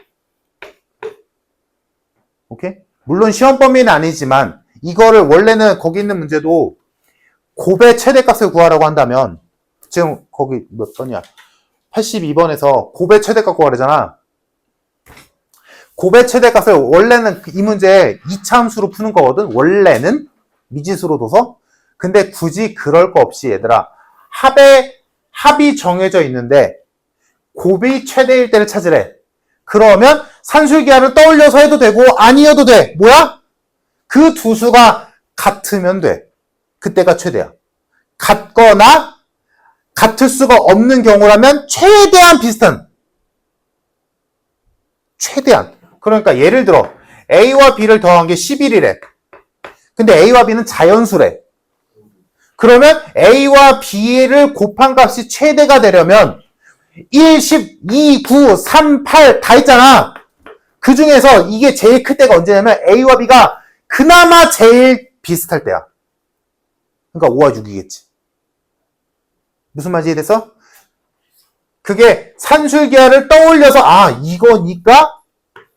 오케이? 물론 시험 범위는 아니지만 이거를 원래는 거기 있는 문제도 곱의 최대값을 구하라고 한다면 지금 거기 몇 번이야? 82번에서 곱의 최대값 구하래잖아. 곱의 최대값을 원래는 이 문제 2차 함수로 푸는 거거든. 원래는 미지수로 둬서. 근데 굳이 그럴 거 없이 얘들아 합이 정해져 있는데 곱이 최대일 때를 찾으래. 그러면 산술기하를 떠올려서 해도 되고 아니어도 돼. 뭐야? 그 두 수가 같으면 돼. 그때가 최대야. 같거나 같을 수가 없는 경우라면 최대한 비슷한. 최대한. 그러니까 예를 들어 A와 B를 더한 게 11이래. 근데 A와 B는 자연수래. 그러면 A와 B를 곱한 값이 최대가 되려면 1, 10, 2, 9, 3, 8 다 있잖아. 그 중에서 이게 제일 클 때가 언제냐면 A와 B가 그나마 제일 비슷할 때야. 그러니까 5와 6이겠지. 무슨 말인지 이해됐어? 그게 산술기하를 떠올려서 이거니까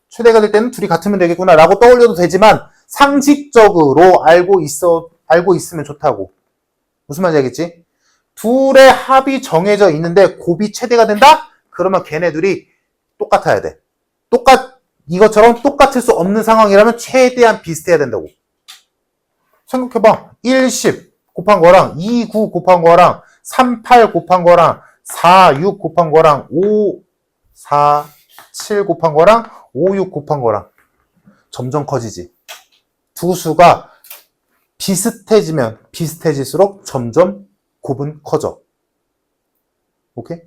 최대가 될 때는 둘이 같으면 되겠구나 라고 떠올려도 되지만 상식적으로 알고 있으면 좋다고. 무슨 말인지 알겠지? 둘의 합이 정해져 있는데 곱이 최대가 된다? 그러면 걔네들이 똑같아야 돼. 이것처럼 똑같을 수 없는 상황이라면 최대한 비슷해야 된다고. 생각해봐. 1, 10 곱한 거랑 2, 9 곱한 거랑 3, 8 곱한 거랑 4, 6 곱한 거랑 5, 4, 7 곱한 거랑 5, 6 곱한 거랑 점점 커지지. 두 수가 비슷해지면 비슷해질수록 점점 곱은 커져. 오케이?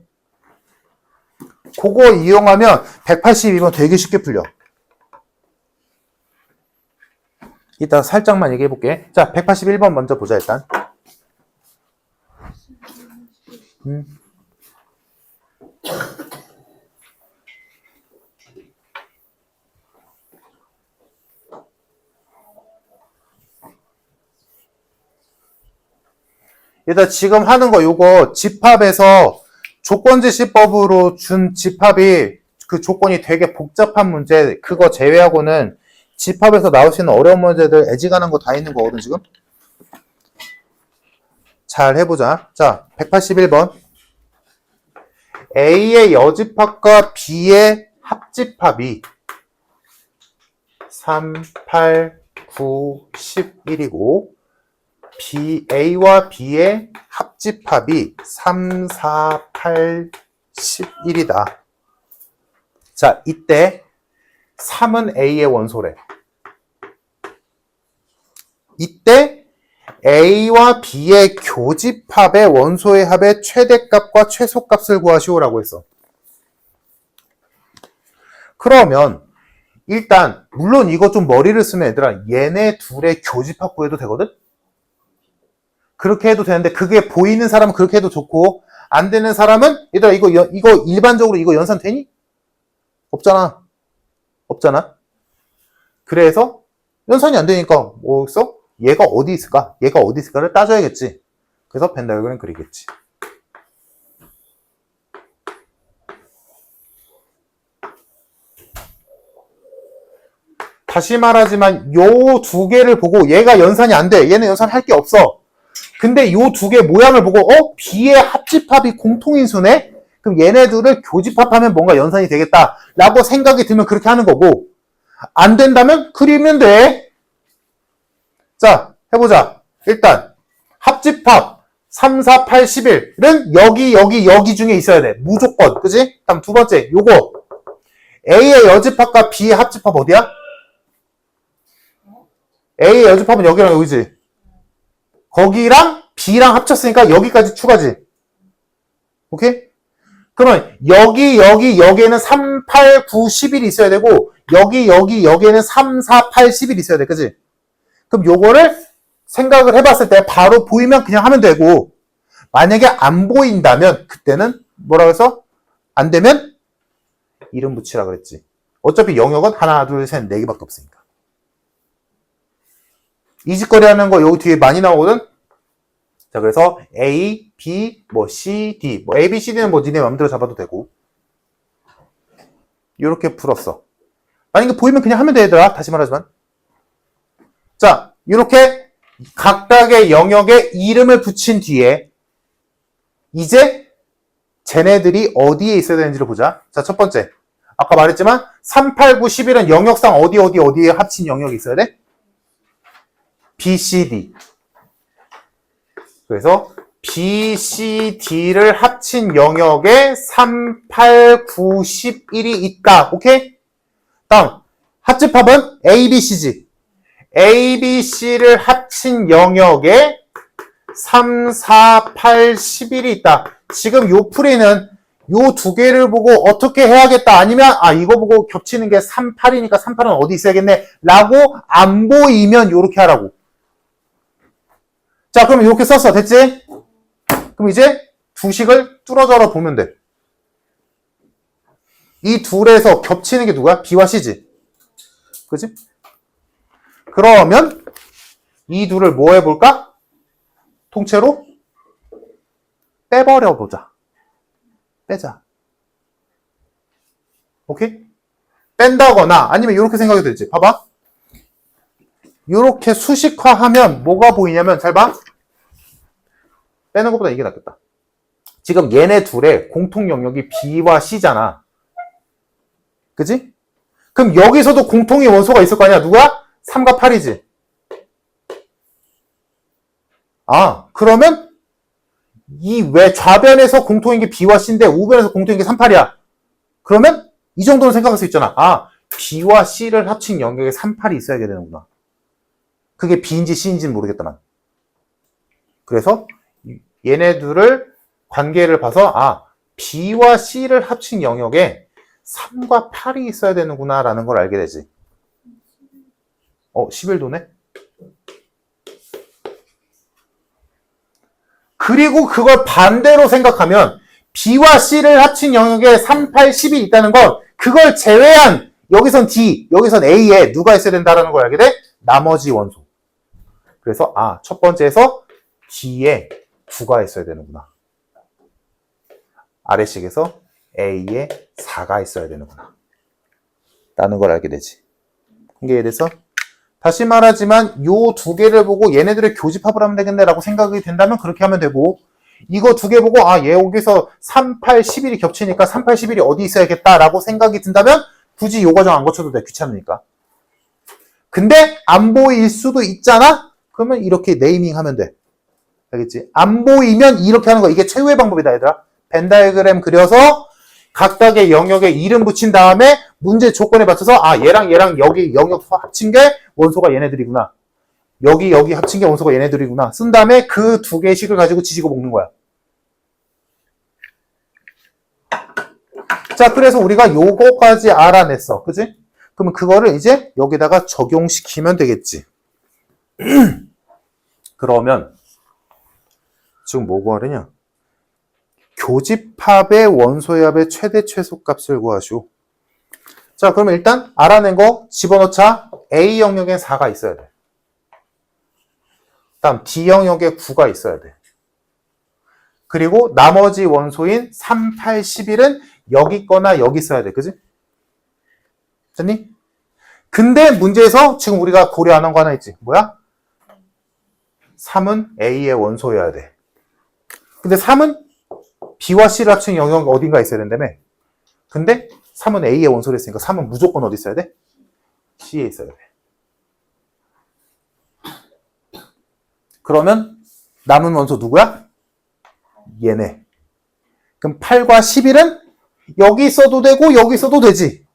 그거 이용하면 182번 되게 쉽게 풀려. 이따 살짝만 얘기해 볼게. 자, 181번 먼저 보자 일단. 일단 지금 하는 거 요거 집합에서 조건제시법으로 준 집합이 그 조건이 되게 복잡한 문제 그거 제외하고는 집합에서 나올 수 있는 어려운 문제들 애지간한 거 다 있는 거거든 지금. 잘 해보자. 자, 181번 A의 여집합과 B의 합집합이 3, 8, 9, 11이고 A와 B의 합집합이 3, 4, 8, 11이다. 자, 이때 3은 A의 원소래. 이때 A와 B의 교집합의 원소의 합의 최대값과 최소값을 구하시오라고 했어. 그러면 일단 물론 이거 좀 머리를 쓰면 얘들아 얘네 둘의 교집합 구해도 되거든? 그렇게 해도 되는데 그게 보이는 사람은 그렇게 해도 좋고 안 되는 사람은 얘들아 이거 일반적으로 이거 연산 되니? 없잖아. 없잖아. 그래서 연산이 안 되니까 뭐 써? 얘가 어디 있을까? 얘가 어디 있을까를 따져야겠지. 그래서 벤 다이어그램 그리겠지. 다시 말하지만 요 두 개를 보고 얘가 연산이 안 돼. 얘는 연산할 게 없어. 근데 요 두 개 모양을 보고 B의 합집합이 공통인수네? 그럼 얘네들을 교집합하면 뭔가 연산이 되겠다 라고 생각이 들면 그렇게 하는 거고 안 된다면 그리면 돼. 자, 해보자. 일단 합집합 3, 4, 8, 11은 여기 중에 있어야 돼. 무조건. 그지? 다음 두 번째 요거 A의 여집합과 B의 합집합 어디야? A의 여집합은 여기랑 여기지. 거기랑 B랑 합쳤으니까 여기까지 추가지. 오케이? 그러면 여기에는 3, 8, 9, 11이 있어야 되고 여기에는 3, 4, 8, 11이 있어야 돼. 그지? 그럼 요거를 생각을 해봤을 때 바로 보이면 그냥 하면 되고 만약에 안 보인다면 그때는 뭐라고 해서 안 되면 이름 붙이라 그랬지. 어차피 영역은 하나, 둘, 셋, 네 개밖에 없으니까. 이 짓거리 하는 거 여기 뒤에 많이 나오거든? 자, 그래서 A, B, 뭐 C, D. 뭐 A, B, C, D는 뭐 니네 마음대로 잡아도 되고. 이렇게 풀었어. 만약에 보이면 그냥 하면 돼, 얘들아. 다시 말하지만. 자, 이렇게 각각의 영역에 이름을 붙인 뒤에 이제 쟤네들이 어디에 있어야 되는지를 보자. 자, 첫 번째. 아까 말했지만 3, 8, 9, 11은 영역상 어디에 합친 영역이 있어야 돼? B, C, D. 그래서 B, C, D를 합친 영역에 3, 8, 9, 11이 있다. 오케이? 다음 합집합은 A, B, C지. A, B, C를 합친 영역에 3, 4, 8, 11이 있다. 지금 요 풀이는 요 두 개를 보고 어떻게 해야겠다. 아니면 이거 보고 겹치는 게 3, 8이니까 3, 8은 어디 있어야겠네. 라고 안 보이면 요렇게 하라고. 자, 그럼 이렇게 썼어. 됐지? 그럼 이제 두 식을 뚫어져라 보면 돼. 이 둘에서 겹치는 게 누구야? B와 C지. 그치? 그러면 이 둘을 뭐 해볼까? 통째로 빼버려 보자. 빼자. 오케이? 뺀다거나 아니면 이렇게 생각이 들지. 봐봐. 이렇게 수식화하면 뭐가 보이냐면 잘 봐. 빼는 것보다 이게 낫겠다. 지금 얘네 둘의 공통 영역이 B와 C잖아. 그지? 그럼 여기서도 공통의 원소가 있을 거 아니야. 누가? 3과 8이지. 그러면 이 왜 좌변에서 공통인 게 B와 C인데 우변에서 공통인 게 3, 8이야. 그러면 이 정도는 생각할 수 있잖아. B와 C를 합친 영역에 3, 8이 있어야 되는구나. 그게 B인지 C인지는 모르겠다만. 그래서 얘네들을 관계를 봐서 B와 C를 합친 영역에 3과 8이 있어야 되는구나 라는 걸 알게 되지. 11도네? 그리고 그걸 반대로 생각하면 B와 C를 합친 영역에 3, 8, 10이 있다는 건 그걸 제외한 여기선 D, 여기선 A에 누가 있어야 된다는 걸 알게 돼? 나머지 원소. 그래서 첫 번째에서 D에 9가 있어야 되는구나. 아래식에서 A에 4가 있어야 되는구나. 라는 걸 알게 되지. 이게 돼서 다시 말하지만 요 두 개를 보고 얘네들의 교집합을 하면 되겠네 라고 생각이 된다면 그렇게 하면 되고 이거 두 개 보고 얘 여기서 3, 8, 11이 겹치니까 3, 8, 11이 어디 있어야겠다 라고 생각이 든다면 굳이 요 과정 안 거쳐도 돼. 귀찮으니까. 근데 안 보일 수도 있잖아? 그러면 이렇게 네이밍 하면 돼. 알겠지? 안 보이면 이렇게 하는 거. 이게 최후의 방법이다, 얘들아. 벤 다이어그램 그려서 각각의 영역에 이름 붙인 다음에 문제 조건에 맞춰서 얘랑 여기 영역 합친 게 원소가 얘네들이구나. 여기 합친 게 원소가 얘네들이구나. 쓴 다음에 그 두 개의 식을 가지고 지지고 먹는 거야. 자, 그래서 우리가 요거까지 알아냈어. 그지? 그러면 그거를 이제 여기다가 적용시키면 되겠지. 그러면 지금 뭐 구하느냐? 교집합의 원소의 합의 최대 최소값을 구하시오. 자, 그러면 일단 알아낸 거 집어넣자. A 영역에 4가 있어야 돼. 다음 D 영역에 9가 있어야 돼. 그리고 나머지 원소인 3, 8, 11은 여기 있거나 여기 있어야 돼. 그지? 됐니? 근데 문제에서 지금 우리가 고려 안 한 거 하나 있지. 뭐야? 3은 A의 원소여야 돼. 근데 3은 B와 C를 합친 영역이 어딘가 있어야 된다며. 근데 3은 A의 원소를 했으니까 3은 무조건 어디 있어야 돼? C에 있어야 돼. 그러면 남은 원소 누구야? 얘네. 그럼 8과 11은 여기 있어도 되고 여기 있어도 되지.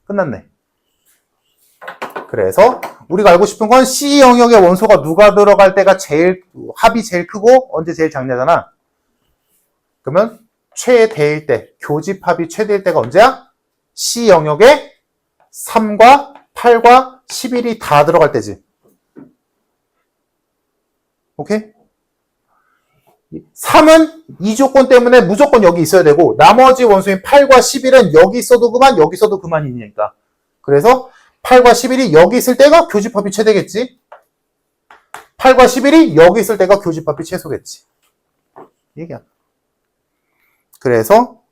끝났네. 그래서 우리가 알고 싶은 건 C 영역의 원소가 누가 들어갈 때가 합이 제일 크고 언제 제일 작냐잖아. 그러면 최대일 때, 교집합이 최대일 때가 언제야? C 영역에 3과 8과 11이 다 들어갈 때지. 오케이? 3은 이 조건 때문에 무조건 여기 있어야 되고 나머지 원소인 8과 11은 여기 있어도 그만 여기 있어도 그만이니까. 그래서 8과 11이 여기 있을 때가 교집합이 최대겠지. 8과 11이 여기 있을 때가 교집합이 최소겠지. 얘기야. 그래서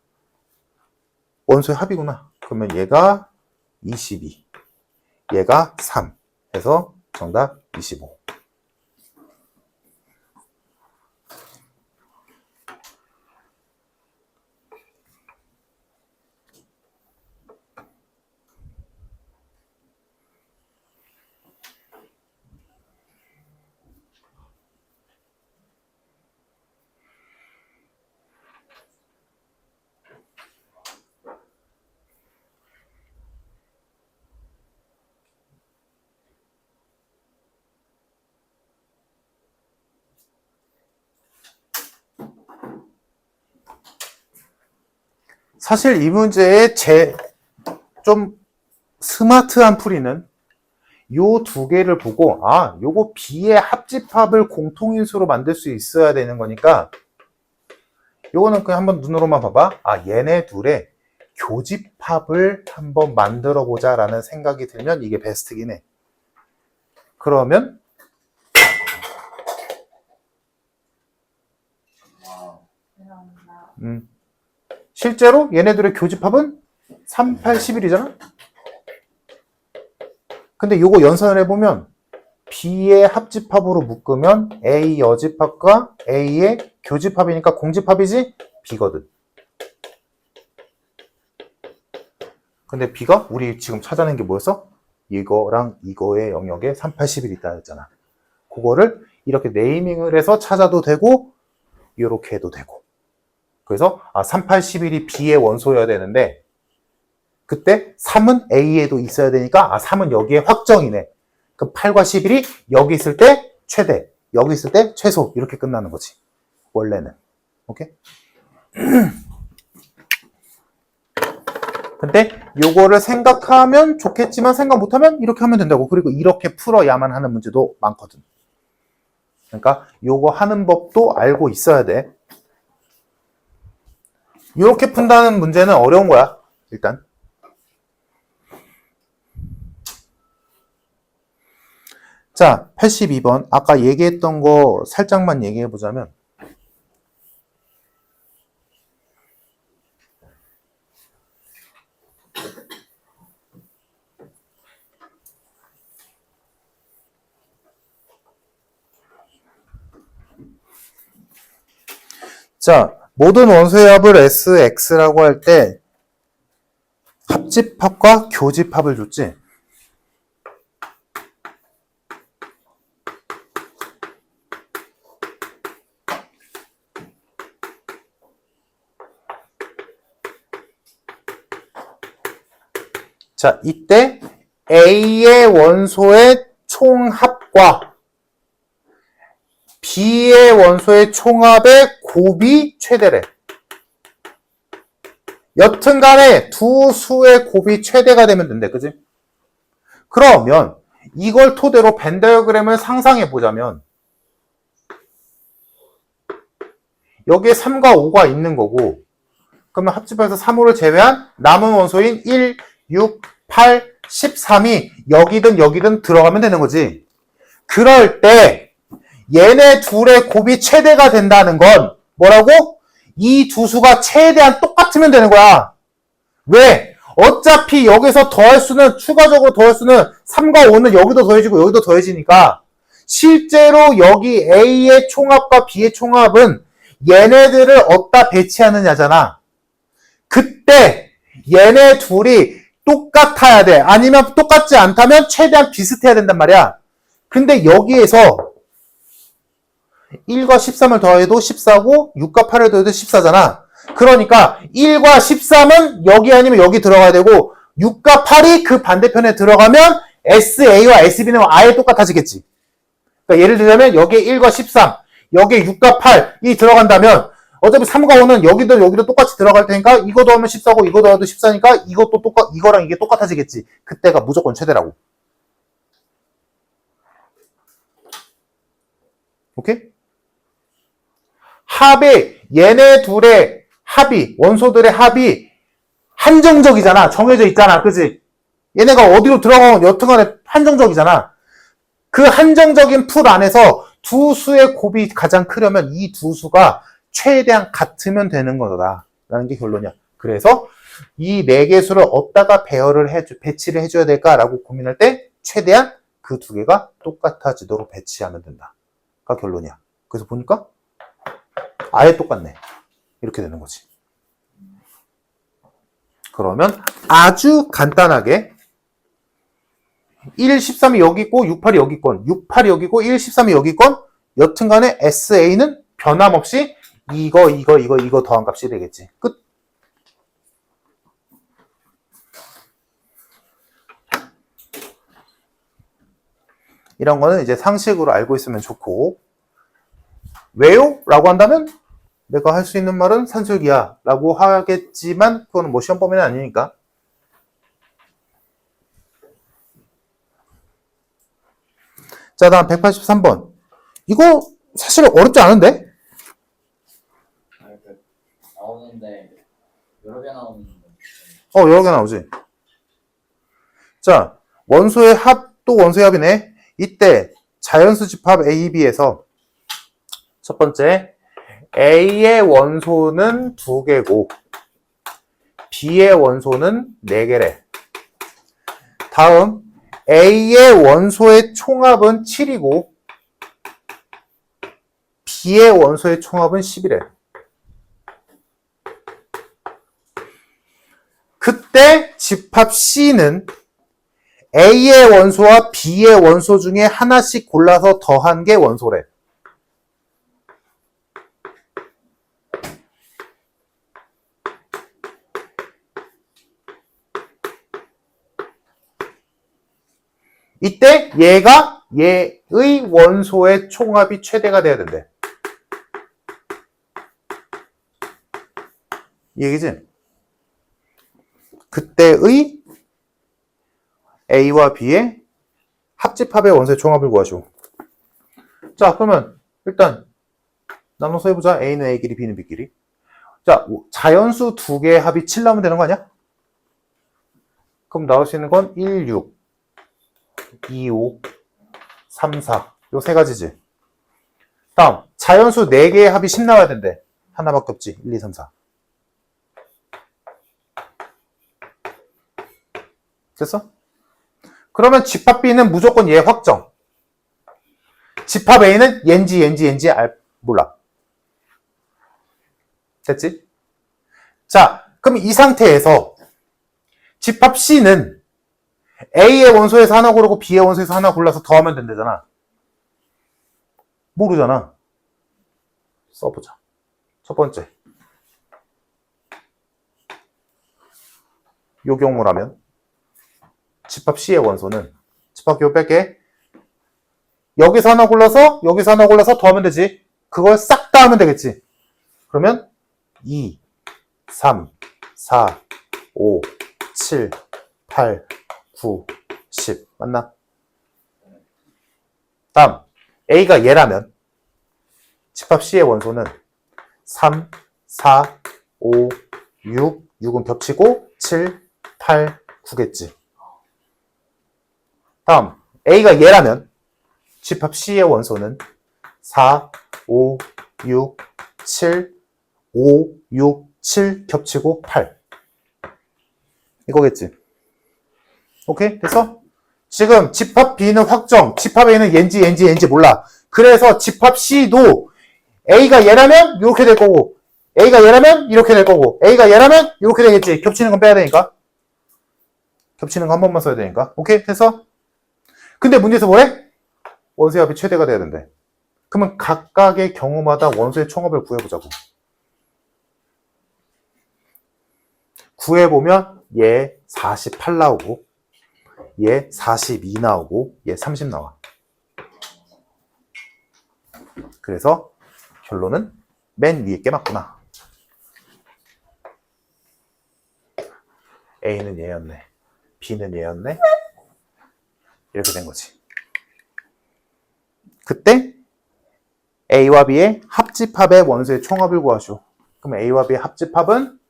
원소의 합이구나. 그러면 얘가 22, 얘가 3 해서 정답 25. 사실 이 문제의 좀 스마트한 풀이는 요 두 개를 보고 요거 B의 합집합을 공통인수로 만들 수 있어야 되는 거니까 요거는 그냥 한번 눈으로만 봐봐. 얘네 둘의 교집합을 한번 만들어 보자 라는 생각이 들면 이게 베스트긴 해. 그러면 실제로 얘네들의 교집합은 3, 8, 11이잖아? 근데 요거 연산을 해보면 B의 합집합으로 묶으면 A 여집합과 A의 교집합이니까 공집합이지? B거든. 근데 B가 우리 지금 찾아낸 게 뭐였어? 이거랑 이거의 영역에 3, 8, 11이 있다 했잖아. 그거를 이렇게 네이밍을 해서 찾아도 되고 이렇게 해도 되고. 그래서 3, 8, 11이 B의 원소여야 되는데 그때 3은 A에도 있어야 되니까 3은 여기에 확정이네. 그럼 8과 11이 여기 있을 때 최대, 여기 있을 때 최소 이렇게 끝나는 거지. 원래는. 오케이? 근데 요거를 생각하면 좋겠지만 생각 못하면 이렇게 하면 된다고. 그리고 이렇게 풀어야만 하는 문제도 많거든. 그러니까 요거 하는 법도 알고 있어야 돼. 이렇게 푼다는 문제는 어려운 거야. 일단. 자, 82번. 아까 얘기했던 거 살짝만 얘기해 보자면 자, 모든 원소의 합을 SX라고 할 때 합집합과 교집합을 줬지. 자, 이때 A의 원소의 총합과 B의 원소의 총합의 곱이 최대래. 여튼간에 두 수의 곱이 최대가 되면 된대. 그지? 그러면 이걸 토대로 벤 다이어그램을 상상해 보자면 여기에 3과 5가 있는 거고, 그러면 합집해서 3, 5를 제외한 남은 원소인 1, 6, 8, 13이 여기든 여기든 들어가면 되는 거지. 그럴 때 얘네 둘의 곱이 최대가 된다는 건 뭐라고? 이 두 수가 최대한 똑같으면 되는 거야. 왜? 어차피 여기서 더할 수는, 추가적으로 더할 수는 3과 5는 여기도 더해지고 여기도 더해지니까 실제로 여기 A의 총합과 B의 총합은 얘네들을 어디다 배치하느냐잖아. 그때 얘네 둘이 똑같아야 돼. 아니면 똑같지 않다면 최대한 비슷해야 된단 말이야. 근데 여기에서 1과 13을 더해도 14고 6과 8을 더해도 14잖아. 그러니까 1과 13은 여기 아니면 여기 들어가야 되고 6과 8이 그 반대편에 들어가면 SA와 SB는 아예 똑같아지겠지. 그러니까 예를 들자면 여기에 1과 13, 여기에 6과 8이 들어간다면 어차피 3과 5는 여기도 똑같이 들어갈 테니까 이거 더하면 14고 이거 더해도 14니까 이거랑 이게 똑같아지겠지. 그때가 무조건 최대라고. 오케이? 합이, 얘네 둘의 합이, 원소들의 합이 한정적이잖아. 정해져 있잖아. 그지? 얘네가 어디로 들어가면 여튼간에 한정적이잖아. 그 한정적인 풀 안에서 두 수의 곱이 가장 크려면 이 두 수가 최대한 같으면 되는 거다. 라는 게 결론이야. 그래서 이 네 개 수를 어디다가 배치를 해줘야 될까라고 고민할 때 최대한 그 두 개가 똑같아지도록 배치하면 된다.가 결론이야. 그래서 보니까 아예 똑같네. 이렇게 되는 거지. 그러면 아주 간단하게 1, 13이 여기 있고 6, 8이 여기 있건 6, 8이 여기 있고 1, 13이 여기 있건 여튼간에 SA는 변함없이 이거 더한 값이 되겠지. 끝. 이런 거는 이제 상식으로 알고 있으면 좋고, 왜요? 라고 한다면 내가 할 수 있는 말은 산술기야 라고 하겠지만 그거는 뭐 시험 범위는 아니니까. 자, 다음 183번. 이거 사실 어렵지 않은데? 나오는데 여러 개 나오는데. 여러 개 나오지. 자, 원소의 합, 또 원소의 합이네. 이때 자연수 집합 A, B에서 첫 번째, A의 원소는 2개고 B의 원소는 4개래. 다음, A의 원소의 총합은 7이고 B의 원소의 총합은 10이래. 그때 집합 C는 A의 원소와 B의 원소 중에 하나씩 골라서 더한 게 원소래. 이때 얘가 얘의 원소의 총합이 최대가 돼야 된대. 이 얘기지? 그때의 A와 B의 합집합의 원소의 총합을 구하시오. 자, 그러면 일단 나눠서 해보자. A는 A끼리, B는 B끼리. 자, 자연수 2개의 합이 7 나오면 되는 거 아니야? 그럼 나올 수 있는 건 1, 6, 2, 5, 3, 4. 요 세 가지지. 다음, 자연수 4개의 합이 10 나와야 된대. 하나밖에 없지. 1, 2, 3, 4. 됐어? 그러면 집합 B는 무조건 얘 확정. 집합 A는 얘인지 몰라. 됐지? 자, 그럼 이 상태에서 집합 C는 A의 원소에서 하나 고르고 B의 원소에서 하나 골라서 더하면 된다잖아. 모르잖아. 써보자. 첫 번째. 요 경우라면 집합 C의 원소는 집합 교 뺄게. 여기서 하나 골라서 더하면 되지. 그걸 싹 다 하면 되겠지. 그러면 2, 3, 4, 5, 7, 8, 9, 10. 맞나? 다음, A가 얘라면 집합 C의 원소는 3, 4, 5, 6, 6은 겹치고 7, 8, 9겠지. 다음, A가 얘라면 집합 C의 원소는 4, 5, 6, 7, 5, 6, 7 겹치고 8. 이거겠지. 오케이? 됐어? 지금 집합 B는 확정, 집합 A는 얘인지 몰라. 그래서 집합 C도 A가 얘라면 이렇게 될 거고, A가 얘라면 이렇게 될 거고, A가 얘라면 이렇게 되겠지. 겹치는 건 빼야 되니까. 겹치는 거 한 번만 써야 되니까. 오케이? 됐어? 근데 문제에서 뭐래? 원소의 합이 최대가 돼야 된대. 그러면 각각의 경우마다 원소의 총합을 구해보자고. 구해보면 얘 48 나오고, 얘 42 나오고, 얘 30 나와. 그래서 결론은 맨 위에 게 맞구나. A는 얘였네. B는 얘였네. 이렇게 된 거지. 그때 A와 B의 합집합의 원소의 총합을 구하시오. 그럼 A와 B의 합집합은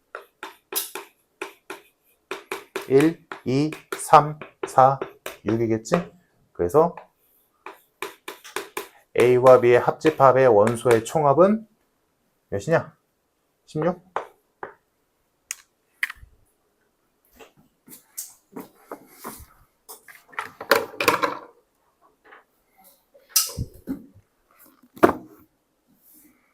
1, 2, 3, 4, 6이겠지? 그래서 A와 B의 합집합의 원소의 총합은 몇이냐? 16?